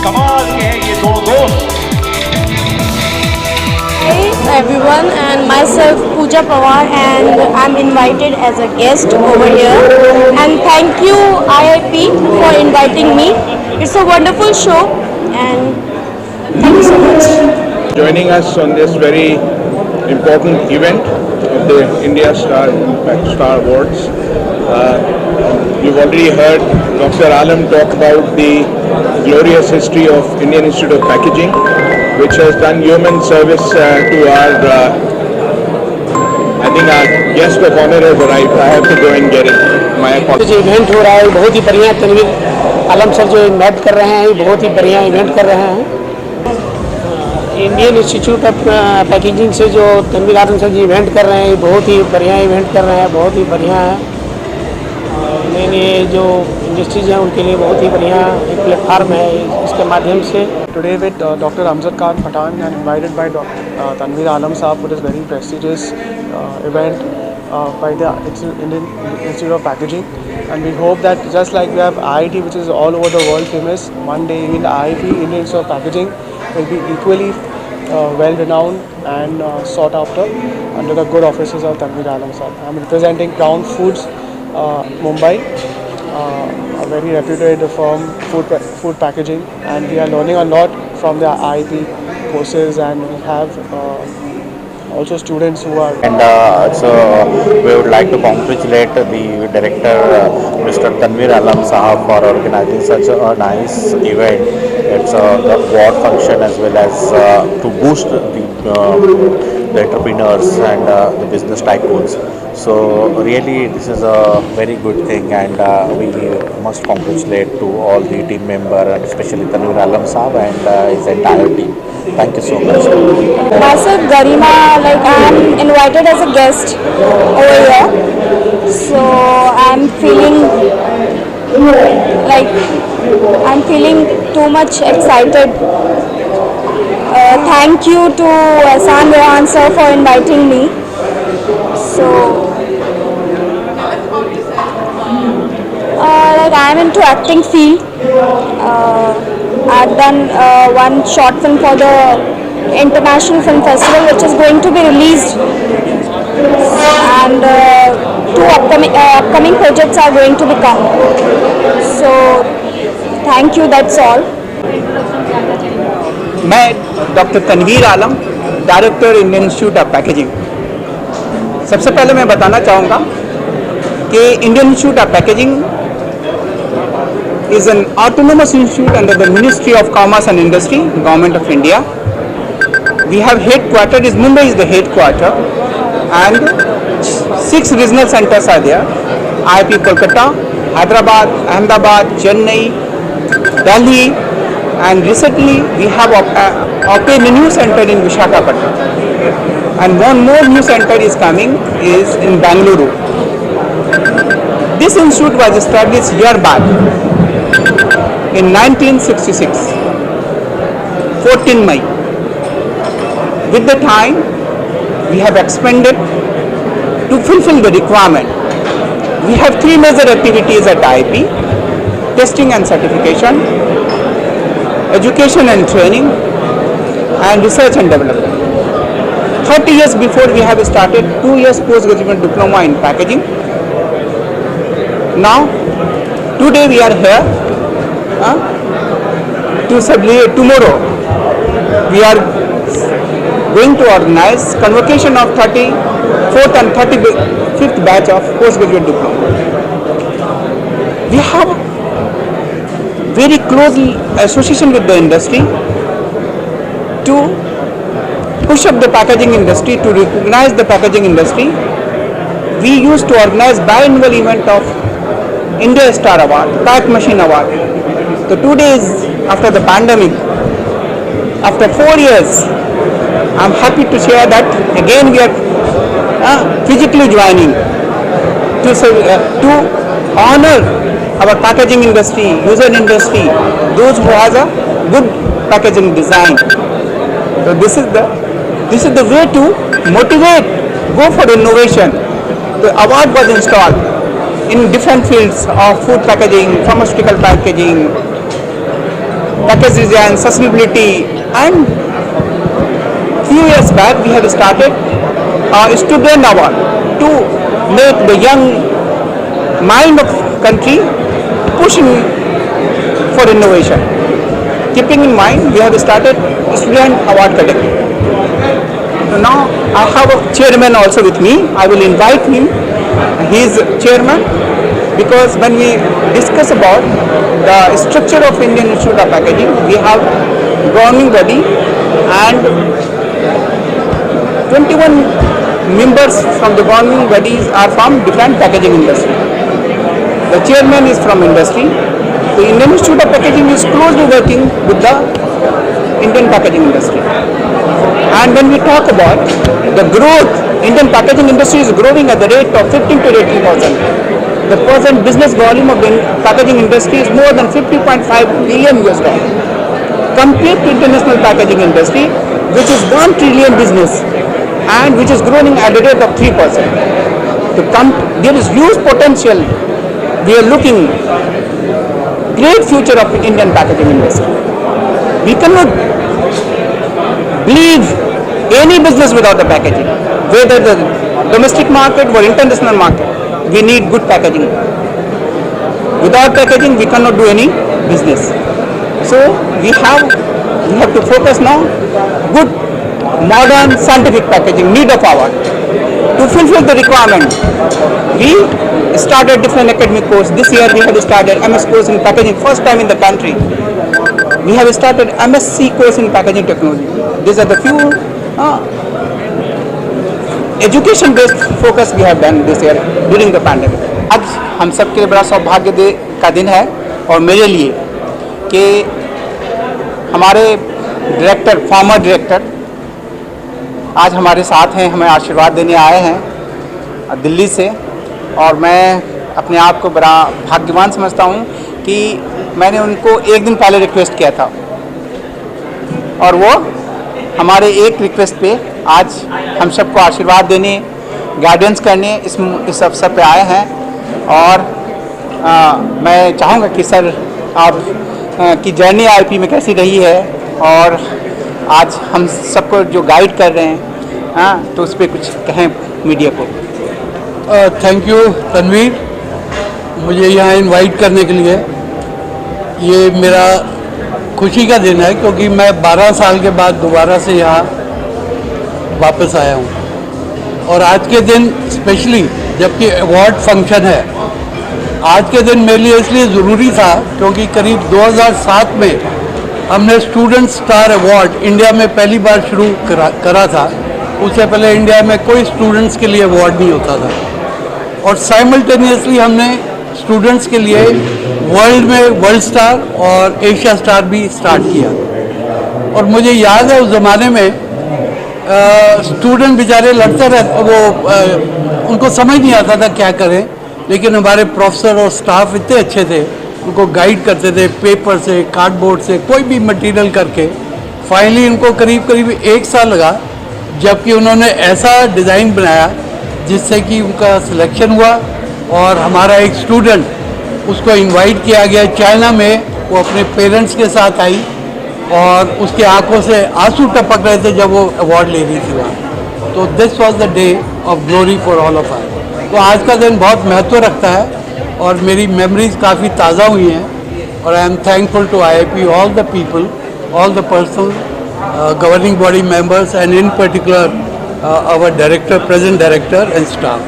कमाल के हैं ये दोनों दोस्त। Hey everyone, and myself Pooja Pawar, and I'm invited as a guest over here. And thank you IIP for inviting me. It's a wonderful show, and thank you so much. Joining us on this very important event of the India Star Awards. You've already heard Dr. Alam talk about the glorious history of Indian Institute of Packaging, which has done human service to our, I think our guest of honor has arrived. I have to go and get it. My apologies. जो event हो रहा है बहुत ही बढ़िया। तनवीर आलम sir जो invite कर रहे हैं बहुत ही बढ़िया इवेंट कर रहे हैं। इंडियन इंस्टीट्यूट ऑफ पैकेजिंग से जो तनवीर आलम सर जी इवेंट कर रहे हैं बहुत ही बढ़िया इवेंट कर रहे हैं, बहुत ही बढ़िया है। नई नई जो इंडस्ट्रीज हैं उनके लिए बहुत ही बढ़िया एक प्लेटफार्म है इसके माध्यम से। Today with Dr. Amjad Khan Pathan and invited by Dr. Tanveer Alam Saab for this very prestigious event by the Indian Institute of Packaging, and we hope that just like we have IIT which is all over the world famous, one day even IIP, Indian Institute of Packaging, will be equally well renowned and sought after under the good offices of Tanveer Alam Saab. I am representing Crown Foods Mumbai, a very reputed firm, food packaging, and we are learning a lot from the IIP courses, and we have also students who are. And so we would like to congratulate the director, Mr. Tanveer Alam Sahab, for organizing such a nice event. It's the award function as well as to boost the entrepreneurs and the business tycoons. So really this is a very good thing, and we must congratulate to all the team member and especially Tanveer Alam Sahab and his entire team. Thank you so much. Myself Garima, like I'm invited as a guest over here, so I'm feeling too much excited. Thank you to Ehsan Rehan sir for inviting me. So, like I'm into acting field. I've done one short film for the International Film Festival, which is going to be released, and two upcoming projects are going to be come. So, thank you. That's all. मैं doctor Tanveer Alam, director Indian institute of packaging. सबसे पहले मैं बताना चाहूँगा कि Indian institute of packaging is an autonomous institute under the Ministry of Commerce and Industry, Government of India. We have headquarters, Mumbai is the headquarter, and 6 regional centers are there. IIP Kolkata, Hyderabad, Ahmedabad, Chennai, Delhi, and recently we have opened a new center in Visakhapatnam, and one more new center is coming is in Bangalore. This institute was established year back in 1966, 14 May. With the time, we have expanded to fulfill the requirement. We have 3 major activities at IIP: testing and certification, education and training, and research and development. 30 years before, we have started 2 years postgraduate diploma in packaging. Now, today we are here to celebrate. Tomorrow we are going to organize convocation of 34th and 35th batch of postgraduate diploma. We have very close association with the industry to push up the packaging industry, to recognize the packaging industry. We used to organize biannual event of India Star Award, Pack Machine Award. So 2 days after the pandemic, after 4 years, I'm happy to share that again we are physically joining to honor our packaging industry, user industry, those who has a good packaging design. So this is the way to motivate, go for innovation. The award was installed in different fields of food packaging, pharmaceutical packaging, disease and sustainability. And few years back we have started a student award to make the young mind of country pushing for innovation. Keeping in mind, we have started student award category. So now I have a chairman also with me. I will invite him. He is chairman, because when we discuss about the structure of Indian Institute of Packaging, we have governing body and 21 members from the governing bodies are from different packaging industry. The chairman is from industry. The Indian Institute of Packaging is closely working with the Indian packaging industry. And when we talk about the growth, Indian packaging industry is growing at the rate of 15 to 18%. The present business volume of the packaging industry is more than 50.5 billion US dollars. Compared to international packaging industry, which is 1 trillion business and which is growing at a rate of 3%. There is huge potential. We are looking great future of Indian packaging industry. We cannot believe any business without the packaging, whether the domestic market or international market. We need good packaging. Without packaging, we cannot do any business. So we have to focus now good modern scientific packaging need of our to fulfill the requirement. We started different academic course. This year we have started MS course in packaging, first time in the country. We have started MSc course in packaging technology. These are the few education based focus we have done this year during the pandemic. आज हम सब के लिए बड़ा सौभाग्य का दिन है और मेरे लिए कि हमारे डायरेक्टर, फॉर्मर डायरेक्टर आज हमारे साथ हैं, हमें आशीर्वाद देने आए हैं दिल्ली से। और मैं अपने आप को बड़ा भाग्यवान समझता हूं कि मैंने उनको एक दिन पहले रिक्वेस्ट किया था और वो हमारे एक रिक्वेस्ट पे आज हम सबको आशीर्वाद देने, गाइडेंस करने इस अवसर पे आए हैं। और मैं चाहूँगा कि सर आप की जर्नी आईपी में कैसी रही है और आज हम सबको जो गाइड कर रहे हैं, तो उस पर कुछ कहें मीडिया को। थैंक यू तनवीर, मुझे यहाँ इनवाइट करने के लिए। ये मेरा खुशी का दिन है क्योंकि मैं 12 साल के बाद दोबारा से यहाँ वापस आया हूँ। और आज के दिन स्पेशली जबकि अवार्ड फंक्शन है, आज के दिन मेरे लिए इसलिए ज़रूरी था क्योंकि करीब 2007 में हमने स्टूडेंट स्टार अवार्ड इंडिया में पहली बार शुरू करा था। उससे पहले इंडिया में कोई स्टूडेंट्स के लिए अवार्ड नहीं होता था और साइमल्टेनियसली हमने स्टूडेंट्स के लिए वर्ल्ड में वर्ल्ड स्टार और एशिया स्टार भी स्टार्ट किया। और मुझे याद है उस ज़माने में स्टूडेंट बेचारे लड़ते रहते, वो उनको समझ नहीं आता था क्या करें, लेकिन हमारे प्रोफेसर और स्टाफ इतने अच्छे थे, उनको गाइड करते थे पेपर से, कार्डबोर्ड से, कोई भी मटेरियल करके। फाइनली इनको करीब 1 साल लगा, जबकि उन्होंने ऐसा डिज़ाइन बनाया जिससे कि उनका सिलेक्शन हुआ। और हमारा एक स्टूडेंट, उसको इनवाइट किया गया चाइना में, वो अपने पेरेंट्स के साथ आई और उसके आंखों से आंसू टपक रहे थे जब वो अवार्ड ले रही थी वहाँ। तो this was the day of glory for all of us. तो आज का दिन बहुत महत्व रखता है और मेरी मेमोरीज काफ़ी ताज़ा हुई हैं। और I am thankful to IIP, all the people, all the person, governing body members and in particular our director, present director and staff.